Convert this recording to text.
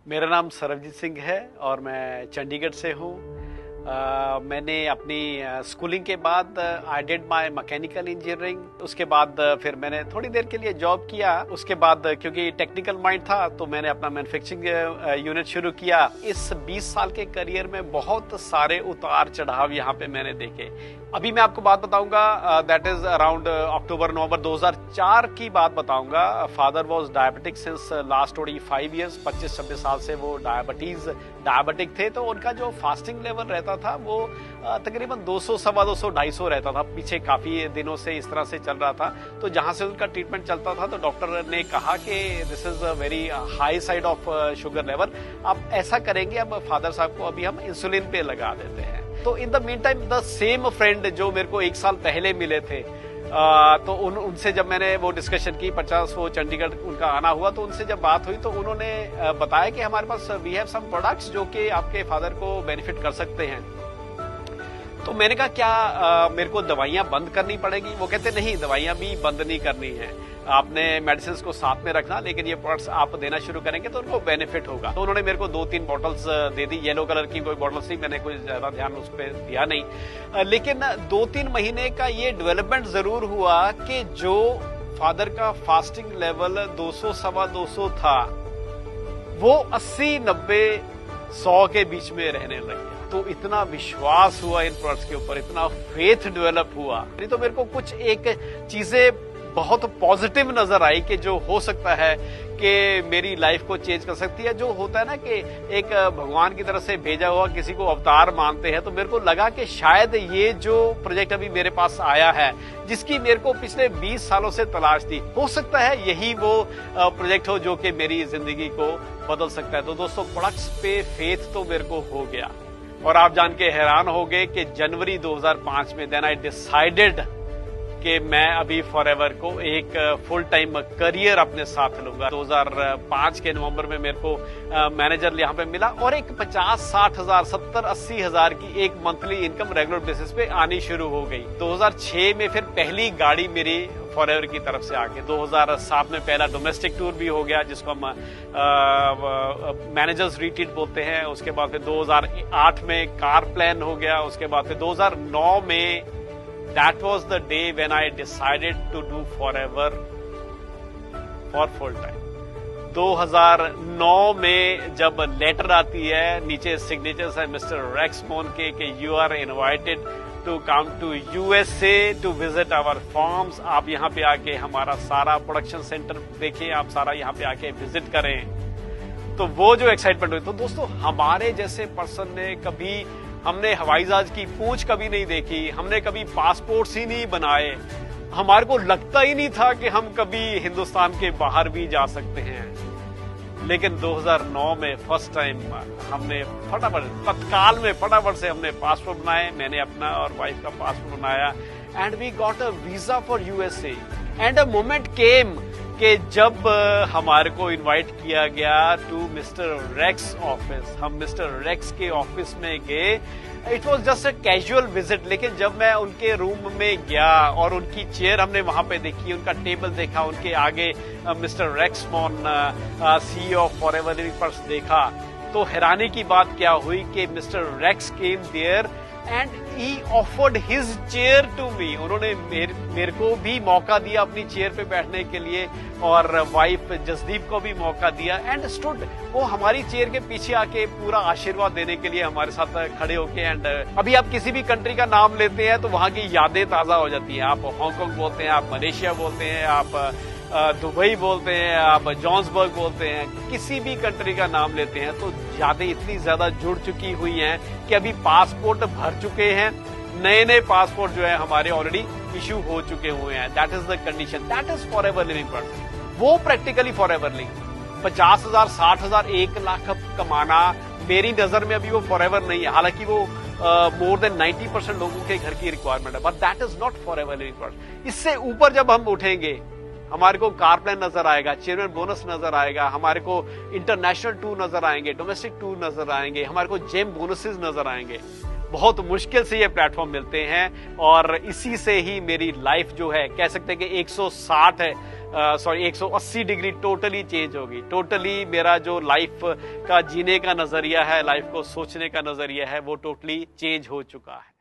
मेरा नाम सरबजीत सिंह है और मैं चंडीगढ़ से हूँ। मैंने अपनी स्कूलिंग के बाद I did my mechanical engineering. उसके बाद फिर मैंने थोड़ी देर के लिए जॉब किया। उसके बाद क्योंकि टेक्निकल माइंड था तो मैंने अपना मैन्युफैक्चरिंग यूनिट शुरू किया। इस 20 साल के करियर में बहुत सारे उतार चढ़ाव यहाँ पे मैंने देखे। अभी मैं आपको बात बताऊंगा, दैट इज अराउंड अक्टूबर नवंबर 2004 की बात बताऊंगा। Father was diabetic since last 25 years, 25-26 साल से वो डायबिटिक थे। तो उनका जो फास्टिंग लेवल रहता था वो तकरीबन 200, सवा 200, 250 रहता था। पीछे काफी दिनों से इस तरह से चल रहा था। तो जहां से उनका ट्रीटमेंट चलता था तो डॉक्टर ने कहा कि this is a very high side of sugar level, आप ऐसा करेंगे, अब फादर साहब को अभी हम इंसुलिन पे लगा देते हैं। तो in the mean time the same friend जो मेरे को 1 साल पहले मिले थे, तो उनसे जब मैंने वो डिस्कशन की, 50 वो चंडीगढ़ उनका आना हुआ, तो उनसे जब बात हुई तो उन्होंने बताया कि हमारे पास वी हैव सम प्रोडक्ट्स जो कि आपके फादर को बेनिफिट कर सकते हैं। तो मैंने कहा क्या मेरे को दवाइयां बंद करनी पड़ेगी? वो कहते नहीं, दवाइयां भी बंद नहीं करनी है, आपने मेडिसिन को साथ में रखना, लेकिन ये प्रोडक्ट्स आप देना शुरू करेंगे तो उनको बेनिफिट होगा। तो उन्होंने मेरे को 2-3 बॉटल्स दे दी। येलो कलर की कोई बॉटल्स थी, मैंने कोई ज्यादा ध्यान उस पर दिया नहीं। लेकिन 2-3 महीने का ये डेवलपमेंट जरूर हुआ कि जो फादर का फास्टिंग लेवल 200, सवा 200 था, वो 80, 90, 100 के बीच में रहने लग गया। तो इतना विश्वास हुआ इन प्रोडक्ट्स के ऊपर, इतना फेथ डेवलप हुआ। नहीं तो मेरे को कुछ एक चीजें बहुत पॉजिटिव नजर आई कि जो हो सकता है कि मेरी लाइफ को चेंज कर सकती है। जो होता है ना कि एक भगवान की तरफ से भेजा हुआ किसी को अवतार मानते हैं, तो मेरे को लगा कि शायद ये जो प्रोजेक्ट अभी मेरे पास आया है, जिसकी मेरे को पिछले 20 सालों से तलाश थी, हो सकता है यही वो प्रोजेक्ट हो जो कि मेरी जिंदगी को बदल सकता है। तो दोस्तों, प्रोडक्ट्स पे फेथ तो मेरे को हो गया। और आप जान के हैरान हो गए कि जनवरी 2005 में देन आई डिसाइडेड कि मैं अभी फॉरएवर को एक फुल टाइम करियर अपने साथ लूंगा। 2005 के नवंबर में मेरे को मैनेजर यहाँ पे मिला और एक 50-60 हजार, 70-80 हजार की एक मंथली इनकम रेगुलर बेसिस पे आनी शुरू हो गई। 2006 में फिर पहली गाड़ी मेरी फॉरएवर की तरफ से आके, 2007 में पहला डोमेस्टिक टूर भी हो गया जिसको हम मैनेजर्स रिट्रीट बोलते हैं। उसके बाद फिर 2008 में कार प्लान हो गया। उसके बाद फिर 2009 में that was the day when I decided to do forever for full time। 2009 में जब लेटर आती है, नीचे सिग्नेचर्स है मिस्टर रेक्स मोन के कि you are invited to come to USA to visit our farms, आप यहाँ पे आके हमारा सारा प्रोडक्शन सेंटर देखें, आप सारा यहाँ पे आके विजिट करें। तो वो जो एक्साइटमेंट हुई, तो दोस्तों हमारे जैसे पर्सन ने कभी, हमने हवाई जहाज की पूंछ कभी नहीं देखी, हमने कभी पासपोर्ट्स ही नहीं बनाए, हमारे को लगता ही नहीं था कि हम कभी हिंदुस्तान के बाहर भी जा सकते हैं। लेकिन 2009 में फर्स्ट टाइम हमने तत्काल में फटाफट से हमने पासपोर्ट बनाए। मैंने अपना और वाइफ का पासपोर्ट बनाया and we got a visa for USA. And a moment came कि जब हमारे को इनवाइट किया गया टू मिस्टर रेक्स ऑफिस, हम मिस्टर रेक्स के ऑफिस में गए। It was just a casual visit, लेकिन जब मैं उनके रूम में गया और उनकी चेयर हमने वहां पे देखी, उनका टेबल देखा, उनके आगे mister Rex Maughan CEO of Forever Living पर्स देखा, तो हैरानी की बात क्या हुई कि mister Rex came there and he offered his chair to me. उन्होंने मेरे को भी मौका दिया अपनी चेयर पे बैठने के लिए और वाइफ जसदीप को भी मौका दिया एंड स्टूड, वो हमारी चेयर के पीछे आके पूरा आशीर्वाद देने के लिए हमारे साथ खड़े होके। एंड अभी आप किसी भी कंट्री का नाम लेते हैं तो वहां की यादें ताजा हो जाती हैं। आप हांगकांग बोलते हैं, आप मलेशिया बोलते हैं, आप दुबई बोलते हैं, आप जोहान्सबर्ग बोलते हैं, किसी भी कंट्री का नाम लेते हैं तो यादें इतनी ज्यादा जुड़ चुकी हुई हैं कि अभी पासपोर्ट भर चुके हैं, नए पासपोर्ट जो है हमारे ऑलरेडी इश्यू हो चुके हुए हैं। That is the condition, that is forever living person. वो प्रैक्टिकली फॉरएवर लिविंग। 50,000, 60,000, 1 लाख कमाना मेरी नजर में अभी वो फॉरएवर नहीं है। हालांकि वो मोर देन 90% लोगों के घर की रिक्वायरमेंट है, but that is not forever living person. इससे ऊपर जब हम उठेंगे, हमारे को कार प्लान नजर आएगा, चेयरमैन बोनस नजर आएगा, हमारे को इंटरनेशनल टूर नजर आएंगे, डोमेस्टिक टूर नजर आएंगे, हमारे को जेम बोनसेस नजर आएंगे। बहुत मुश्किल से ये प्लेटफॉर्म मिलते हैं और इसी से ही मेरी लाइफ जो है कह सकते हैं कि 160 है 180 डिग्री टोटली चेंज होगी। टोटली मेरा जो लाइफ का जीने का नजरिया है, लाइफ को सोचने का नजरिया है, वो टोटली चेंज हो चुका है।